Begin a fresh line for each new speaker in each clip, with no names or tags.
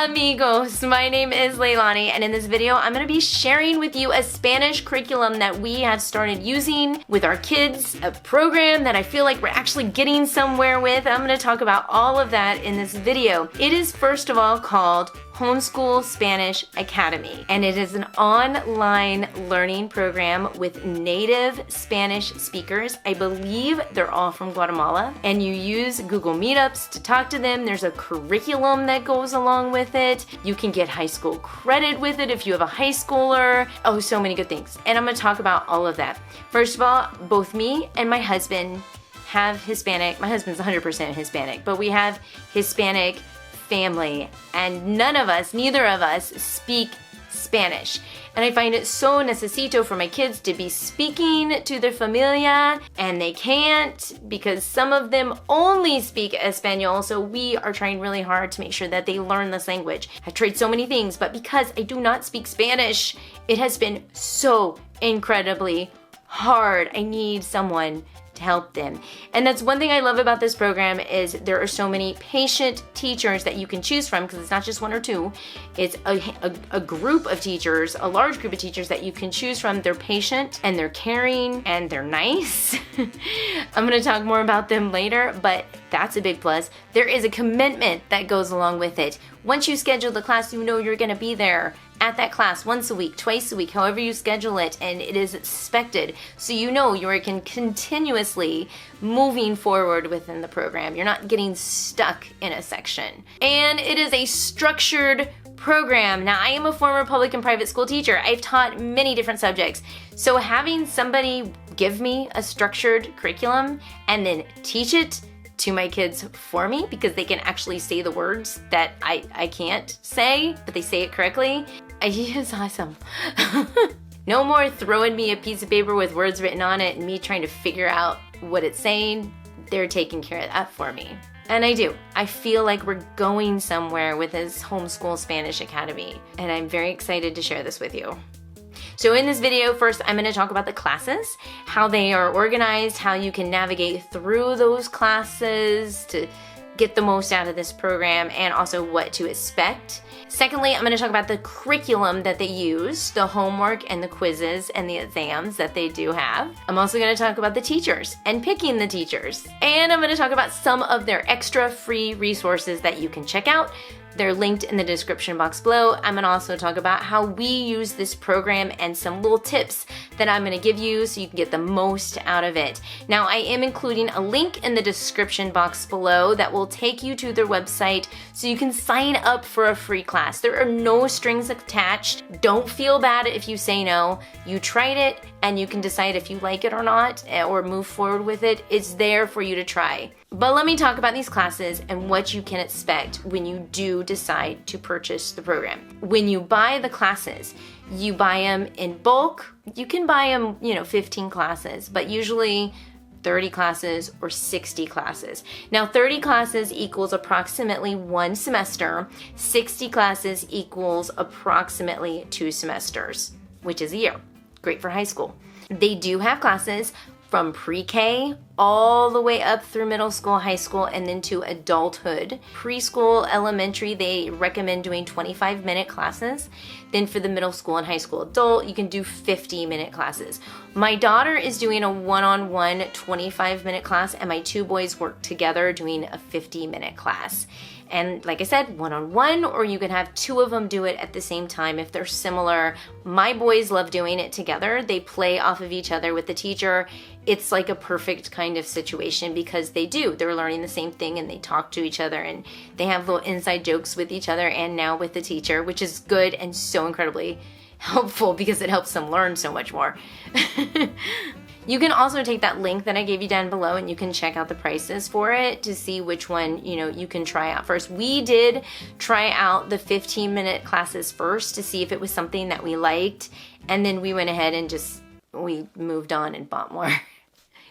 amigos, my name is Leilani, and in this video I'm going to be sharing with you a Spanish curriculum that we have started using with our kids, a program that I feel like we're actually getting somewhere with. I'm going to talk about all of that in this video. It is first of all called Homeschool Spanish Academy, and it is an online learning program with native Spanish speakers. I believe they're all from Guatemala, and you use Google Meetups to talk to them. There's a curriculum that goes along with it. You can get high school credit with it if you have a high schooler. Oh, so many good things. And I'm going to talk about all of that. First of all, both me and my husband have Hispanic. My husband's 100% Hispanic, but we have Hispanic family, and neither of us speak Spanish. And I find it so necesito for my kids to be speaking to their familia, and they can't because some of them only speak Espanol, so we are trying really hard to make sure that they learn this language. I've tried so many things, but because I do not speak Spanish, it has been so incredibly hard. I need someone to help them. And that's one thing I love about this program is there are so many patient teachers that you can choose from, because it's not just one or two. It's a group of teachers, a large group of teachers that you can choose from. They're patient and they're caring and they're nice. I'm going to talk more about them later, but that's a big plus. There is a commitment that goes along with it. Once you schedule the class, you know you're going to be there at that class once a week, twice a week, however you schedule it, and it is expected. So you know you are continuously moving forward within the program. You're not getting stuck in a section. And it is a structured program. Now, I am a former public and private school teacher. I've taught many different subjects. So having somebody give me a structured curriculum and then teach it to my kids for me, because they can actually say the words that I can't say, but they say it correctly, it's awesome. No more throwing me a piece of paper with words written on it and me trying to figure out what it's saying. They're taking care of that for me. And I do. I feel like we're going somewhere with this Homeschool Spanish Academy, and I'm very excited to share this with you. So in this video, first I'm going to talk about the classes, how they are organized, how you can navigate through those classes to get the most out of this program, and also what to expect. Secondly, I'm going to talk about the curriculum that they use, the homework and the quizzes and the exams that they do have. I'm also going to talk about the teachers and picking the teachers. And I'm going to talk about some of their extra free resources that you can check out. They're linked in the description box below. I'm gonna also talk about how we use this program and some little tips that I'm gonna give you so you can get the most out of it. Now, I am including a link in the description box below that will take you to their website so you can sign up for a free class. There are no strings attached. Don't feel bad if you say no. You tried it and you can decide if you like it or not, or move forward with it. It's there for you to try. But let me talk about these classes and what you can expect when you do decide to purchase the program. When you buy the classes, you buy them in bulk. You can buy them, 15 classes, but usually 30 classes or 60 classes. Now, 30 classes equals approximately 1 semester. 60 classes equals approximately 2 semesters, which is a year. Great for high school. They do have classes from pre-K all the way up through middle school, high school, and then to adulthood. Preschool, elementary, they recommend doing 25-minute classes. Then for the middle school and high school adult, you can do 50-minute classes. My daughter is doing a one-on-one 25-minute class, and my two boys work together doing a 50-minute class. And like I said, one-on-one, or you can have two of them do it at the same time if they're similar. My boys love doing it together. They play off of each other with the teacher. It's like a perfect kind of situation because they're learning the same thing, and they talk to each other, and they have little inside jokes with each other and now with the teacher, which is good and so incredibly helpful because it helps them learn so much more. You can also take that link that I gave you down below and you can check out the prices for it to see which one, you can try out first. We did try out the 15-minute classes first to see if it was something that we liked, and then we went ahead and we moved on and bought more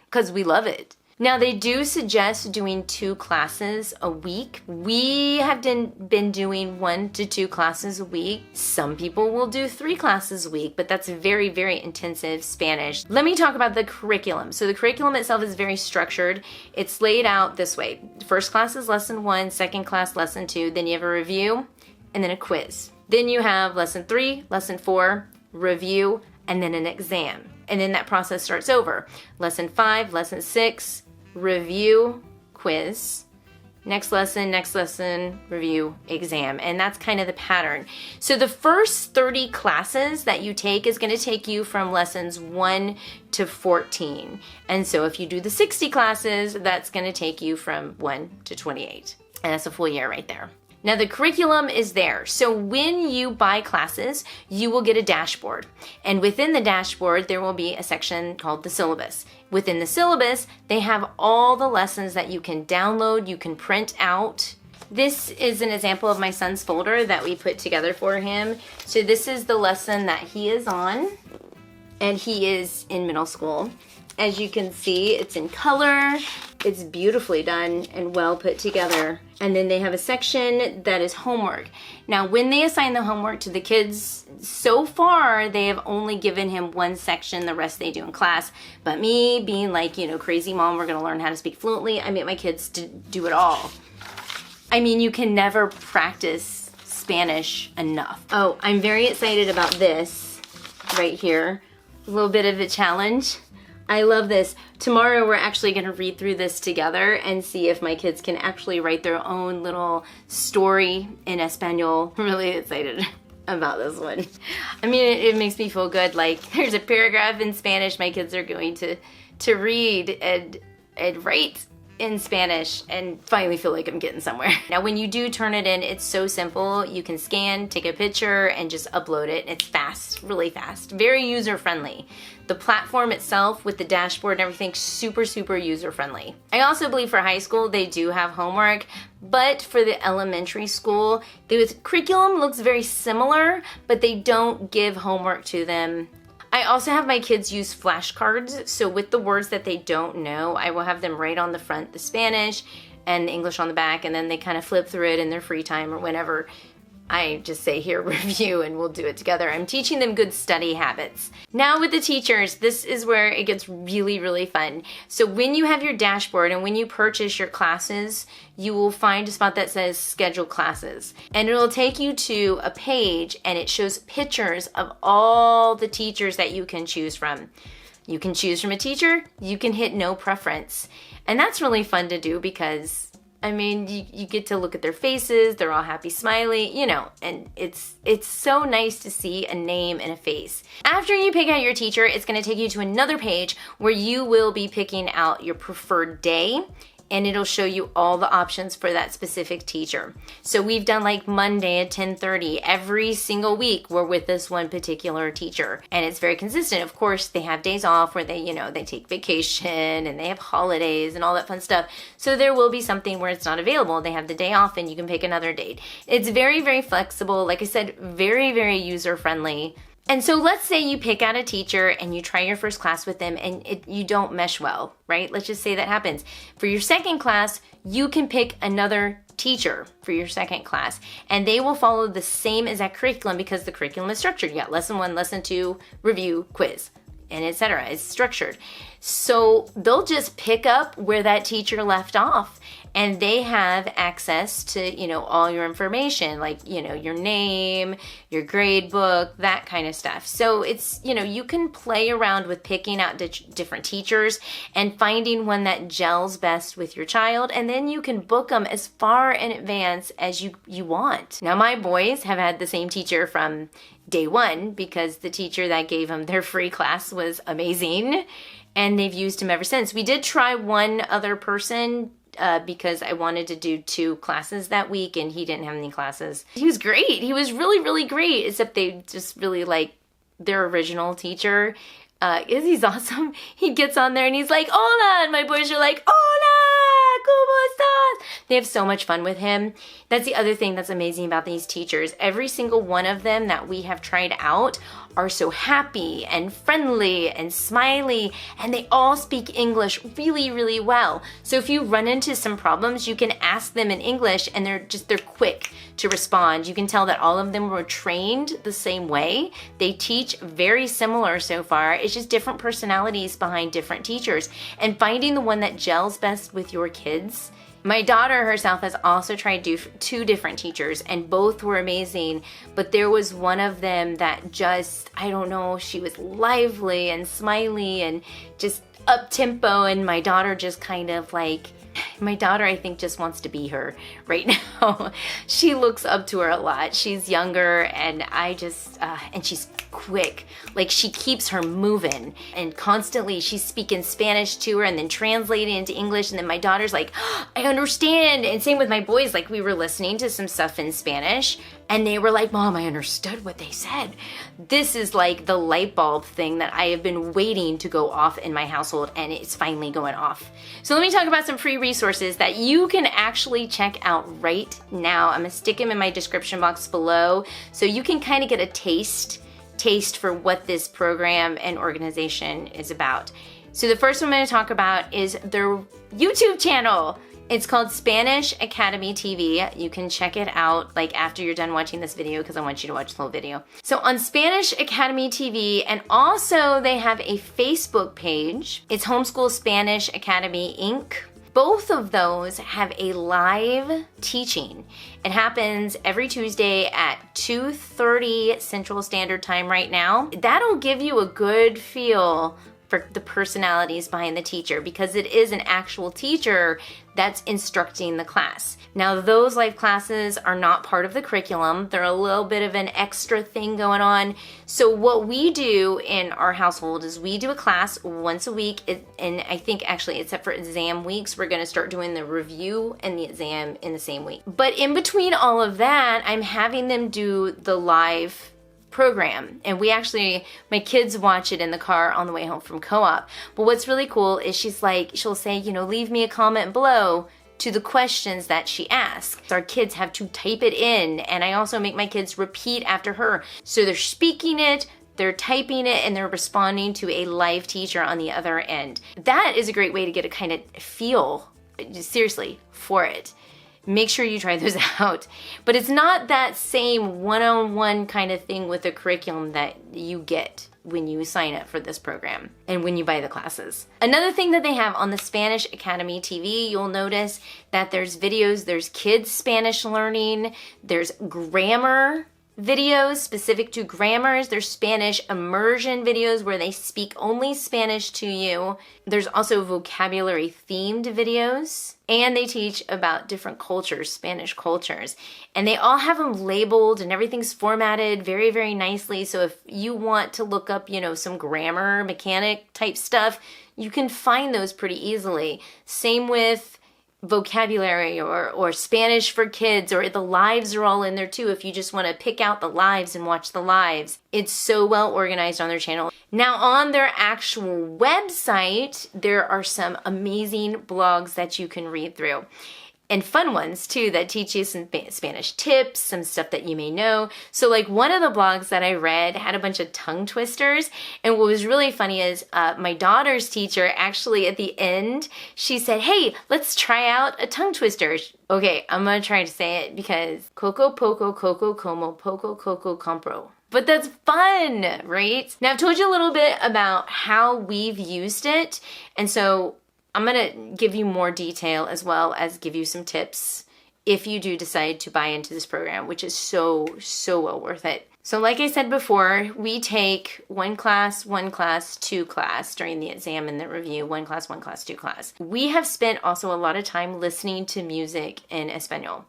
because we love it. Now, they do suggest doing 2 classes a week. We have been doing 1 to 2 classes a week. Some people will do 3 classes a week, but that's very, very intensive Spanish. Let me talk about the curriculum. So the curriculum itself is very structured. It's laid out this way. First class is lesson 1, second class lesson 2, then you have a review, and then a quiz. Then you have lesson 3, lesson 4, review, and then an exam. And then that process starts over. Lesson 5, lesson 6, review, quiz. Next lesson, review, exam. And that's kind of the pattern. So the first 30 classes that you take is going to take you from lessons 1 to 14. And so if you do the 60 classes, that's going to take you from 1 to 28. And that's a full year right there. Now the curriculum is there. So when you buy classes, you will get a dashboard. And within the dashboard, there will be a section called the syllabus. Within the syllabus, they have all the lessons that you can download, you can print out. This is an example of my son's folder that we put together for him. So this is the lesson that he is on, and he is in middle school. As you can see, it's in color, it's beautifully done and well put together. And then they have a section that is homework. Now, when they assign the homework to the kids, so far they have only given him one section, the rest they do in class. But me being like, crazy mom, we're gonna learn how to speak fluently, I make my kids to do it all. I mean, you can never practice Spanish enough. Oh, I'm very excited about this right here. A little bit of a challenge. I love this. Tomorrow we're actually going to read through this together and see if my kids can actually write their own little story in Espanol. I'm really excited about this one. I mean, it makes me feel good. Like, there's a paragraph in Spanish my kids are going to read and write in Spanish and finally feel like I'm getting somewhere. Now, when you do turn it in, it's so simple. You can scan, take a picture, and just upload it. It's fast, really fast, very user-friendly. The platform itself with the dashboard and everything, super, super user-friendly. I also believe for high school, they do have homework, but for the elementary school, the curriculum looks very similar, but they don't give homework to them. I also have my kids use flashcards, so with the words that they don't know, I will have them write on the front the Spanish and the English on the back, and then they kind of flip through it in their free time or whenever. I just say, here, review, and we'll do it together. I'm teaching them good study habits. Now with the teachers, this is where it gets really, really fun. So when you have your dashboard and when you purchase your classes, you will find a spot that says schedule classes. And it'll take you to a page and it shows pictures of all the teachers that you can choose from. You can choose from a teacher, you can hit no preference. And that's really fun to do because I mean, you get to look at their faces, they're all happy, smiley, and it's so nice to see a name and a face. After you pick out your teacher, it's gonna take you to another page where you will be picking out your preferred day, and it'll show you all the options for that specific teacher. So we've done like Monday at 10:30. Every single week we're with this one particular teacher. And it's very consistent. Of course, they have days off where they take vacation and they have holidays and all that fun stuff. So there will be something where it's not available. They have the day off and you can pick another date. It's very, very flexible. Like I said, very, very user-friendly. And so let's say you pick out a teacher and you try your first class with them and you don't mesh well, right? Let's just say that happens. For your second class, you can pick another teacher for your second class and they will follow the same exact curriculum because the curriculum is structured. You got lesson 1, lesson 2, review, quiz, and etc. It's structured. So they'll just pick up where that teacher left off and they have access to, all your information, like, your name, your grade book, that kind of stuff. So it's, you can play around with picking out different teachers and finding one that gels best with your child. And then you can book them as far in advance as you want. Now, my boys have had the same teacher from day one because the teacher that gave them their free class was amazing. And they've used him ever since. We did try one other person because I wanted to do 2 classes that week and he didn't have any classes. He was great. He was really, really great, except they just really like their original teacher. He's awesome. He gets on there and he's like, hola, and my boys are like, hola, ¿cómo estás? They have so much fun with him. That's the other thing that's amazing about these teachers. Every single one of them that we have tried out are so happy and friendly and smiley, and they all speak English really, really well. So if you run into some problems, you can ask them in English and they're quick to respond. You can tell that all of them were trained the same way. They teach very similar so far. It's just different personalities behind different teachers. And finding the one that gels best with your kids My daughter herself has also tried two different teachers, and both were amazing, but there was one of them that just, I don't know, she was lively and smiley and just up-tempo, and my daughter just kind of like, my daughter, I think, just wants to be her right now. She looks up to her a lot. She's younger, and and she's quick. Like, she keeps her moving, and constantly she's speaking Spanish to her and then translating into English, and then my daughter's like, oh, I understand. And same with my boys. Like, we were listening to some stuff in Spanish, and they were like, Mom, I understood what they said. This is like the light bulb thing that I have been waiting to go off in my household, and it's finally going off. So let me talk about some free resources that you can actually check out right now. I'm gonna stick them in my description box below so you can kind of get a taste for what this program and organization is about. So the first one I'm gonna talk about is their YouTube channel. It's called Spanish Academy TV. You can check it out like after you're done watching this video, because I want you to watch the whole video. So on Spanish Academy TV, and also they have a Facebook page. It's Homeschool Spanish Academy Inc. Both of those have a live teaching. It happens every Tuesday at 2:30 Central Standard Time right now. That'll give you a good feel for the personalities behind the teacher, because it is an actual teacher that's instructing the class. Now, those live classes are not part of the curriculum. They're a little bit of an extra thing going on. So what we do in our household is we do a class once a week, and I think actually, except for exam weeks, we're gonna start doing the review and the exam in the same week. But in between all of that, I'm having them do the live program, and my kids watch it in the car on the way home from co-op. But what's really cool is she'll say, leave me a comment below to the questions that she asks. Our kids have to type it in, and I also make my kids repeat after her. So they're speaking it, they're typing it, and they're responding to a live teacher on the other end. That is a great way to get a kind of feel, seriously, for it. Make sure you try those out. But it's not that same one-on-one kind of thing with the curriculum that you get when you sign up for this program and when you buy the classes. Another thing that they have on the Spanish Academy TV, you'll notice that there's videos, there's kids Spanish learning, there's grammar videos specific to grammars, there's Spanish immersion videos where they speak only Spanish to you. There's also vocabulary themed videos, and they teach about different cultures, Spanish cultures. And they all have them labeled, and everything's formatted very, very nicely. So if you want to look up, some grammar mechanic type stuff, you can find those pretty easily. Same with vocabulary or Spanish for kids, or the lives are all in there too if you just want to pick out the lives and watch the lives. It's so well organized on their channel. Now, on their actual website, there are some amazing blogs that you can read through. And fun ones too that teach you some Spanish tips, some stuff that you may know. So like one of the blogs that I read had a bunch of tongue twisters. And what was really funny is my daughter's teacher actually at the end, she said, hey, let's try out a tongue twister. Okay, I'm gonna try to say it because coco poco coco como poco coco compro. But that's fun, right? Now I've told you a little bit about how we've used it. And so I'm gonna give you more detail as well as give you some tips if you do decide to buy into this program, which is so well worth it. So like I said before, we take one class, two class during the exam and the review, one class, two class. We have spent also a lot of time listening to music in Espanol.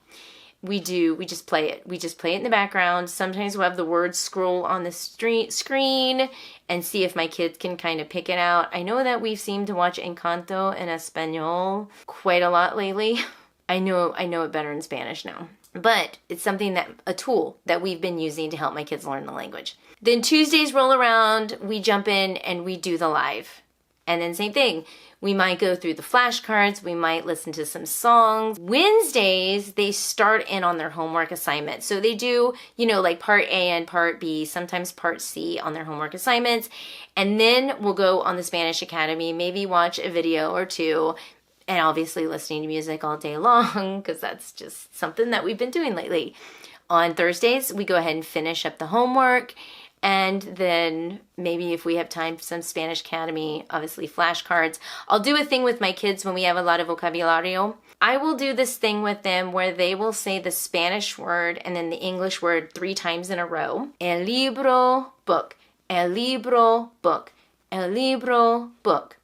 We just play it. We just play it in the background. Sometimes we'll have the words scroll on the screen and see if my kids can kind of pick it out. I know that we've seemed to watch Encanto in Espanol quite a lot lately. I know it better in Spanish now. But it's a tool that we've been using to help my kids learn the language. Then Tuesdays roll around, we jump in and we do the live. And then same thing. We might go through the flashcards. We might listen to some songs. Wednesdays, they start in on their homework assignments. So they do, like part A and part B, sometimes part C on their homework assignments. And then we'll go on the Spanish Academy, maybe watch a video or two, and obviously listening to music all day long, because that's just something that we've been doing lately. On Thursdays, we go ahead and finish up the homework. And then maybe if we have time for some Spanish Academy, obviously flashcards. I'll do a thing with my kids when we have a lot of vocabulario. I will do this thing with them where they will say the Spanish word and then the English word 3 times in a row. El libro, book. El libro, book. El libro, book.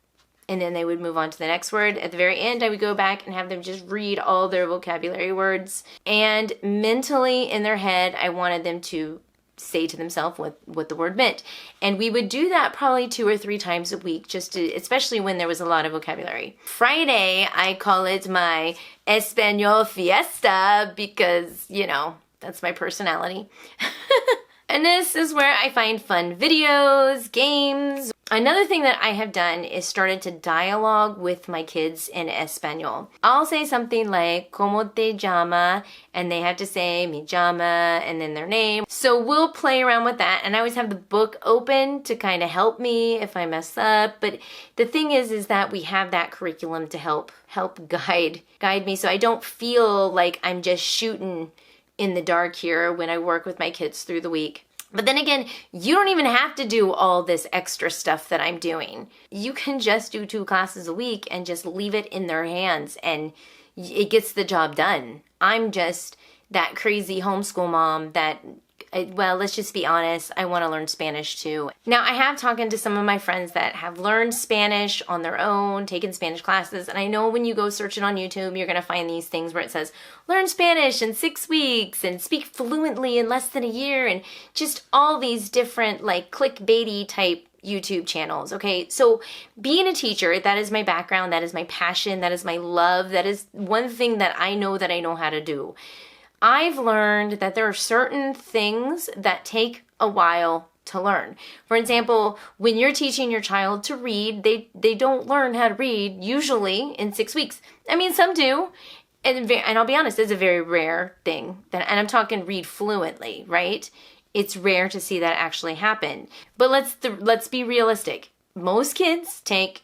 And then they would move on to the next word. At the very end, I would go back and have them just read all their vocabulary words. And mentally in their head, I wanted them to say to themselves what the word meant. And we would do that probably 2 or 3 times a week, especially when there was a lot of vocabulary. Friday, I call it my Espanol fiesta because, you know, that's my personality. And this is where I find fun videos, games. Another thing that I have done is started to dialogue with my kids in Espanol. I'll say something like, ¿Cómo te llama? And they have to say, mi llama, and then their name. So we'll play around with that. And I always have the book open to kind of help me if I mess up. But the thing is that we have that curriculum to help guide me. So I don't feel like I'm just shooting in the dark here when I work with my kids through the week. But then again, you don't even have to do all this extra stuff that I'm doing. You can just do 2 classes a week and just leave it in their hands and it gets the job done. I'm just that crazy homeschool mom that, well, let's just be honest, I want to learn Spanish too. Now, I have talked to some of my friends that have learned Spanish on their own, taken Spanish classes, and I know when you go search it on YouTube, you're going to find these things where it says, learn Spanish in 6 weeks and speak fluently in less than a year, and just all these different like clickbaity type YouTube channels, okay? So being a teacher, that is my background, that is my passion, that is my love, that is one thing that I know how to do. I've learned that there are certain things that take a while to learn. For example, when you're teaching your child to read, they don't learn how to read usually in 6 weeks. I mean, some do, and I'll be honest, it's a very rare thing. And I'm talking read fluently, right? It's rare to see that actually happen. But let's be realistic. Most kids take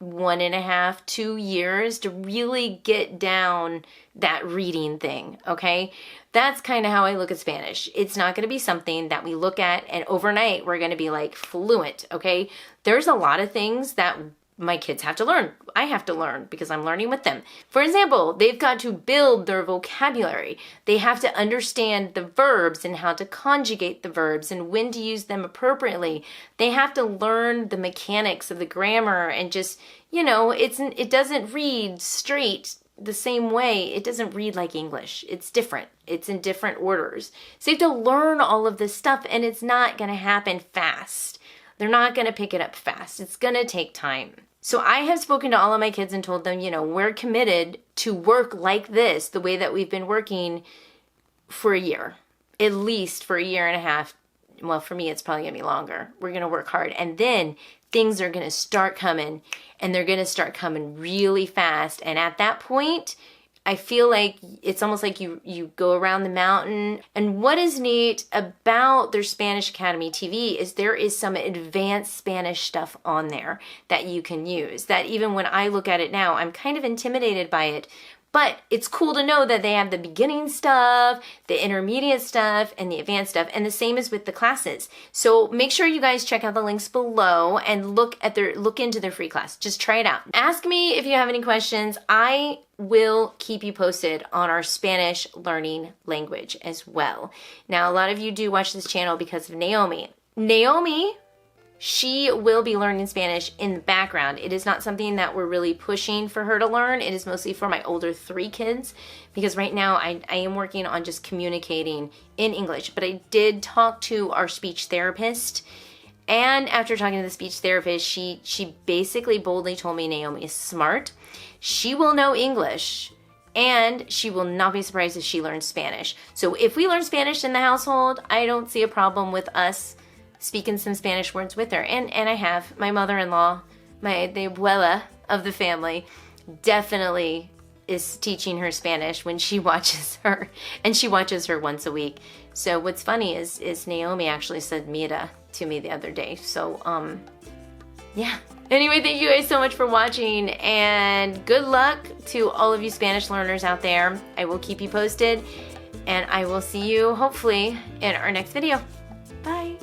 1.5, 2 years to really get down that reading thing, okay? That's kind of how I look at Spanish. It's not going to be something that we look at and overnight we're going to be like fluent, okay? There's a lot of things that my kids have to learn. I have to learn because I'm learning with them. For example, they've got to build their vocabulary. They have to understand the verbs and how to conjugate the verbs and when to use them appropriately. They have to learn the mechanics of the grammar and just, you know, it doesn't read straight the same way. It doesn't read like English. It's different. It's in different orders. So you have to learn all of this stuff and it's not going to happen fast. They're not going to pick it up fast. It's going to take time. So I have spoken to all of my kids and told them, you know, we're committed to work like this, the way that we've been working for a year, at least for 1.5 years. Well, for me, it's probably going to be longer. We're going to work hard. And then things are going to start coming and they're going to start coming really fast. And at that point, I feel like it's almost like you go around the mountain. And what is neat about their Spanish Academy TV is there is some advanced Spanish stuff on there that you can use. That even when I look at it now, I'm kind of intimidated by it. But it's cool to know that they have the beginning stuff, the intermediate stuff, and the advanced stuff. And the same is with the classes. So make sure you guys check out the links below and look into their free class. Just try it out. Ask me if you have any questions. I will keep you posted on our Spanish learning language as well. Now, a lot of you do watch this channel because of Naomi. Naomi, she will be learning Spanish in the background. It is not something that we're really pushing for her to learn. It is mostly for my older 3 kids because right now I am working on just communicating in English. But I did talk to our speech therapist, and after talking to the speech therapist, she basically boldly told me Naomi is smart. She will know English, and she will not be surprised if she learns Spanish. So if we learn Spanish in the household, I don't see a problem with us speaking some Spanish words with her. And I have. My mother-in-law, the abuela of the family, definitely is teaching her Spanish when she watches her, and she watches her once a week. So what's funny is Naomi actually said mira to me the other day. So, yeah. Anyway, thank you guys so much for watching, and good luck to all of you Spanish learners out there. I will keep you posted, and I will see you hopefully in our next video. Bye.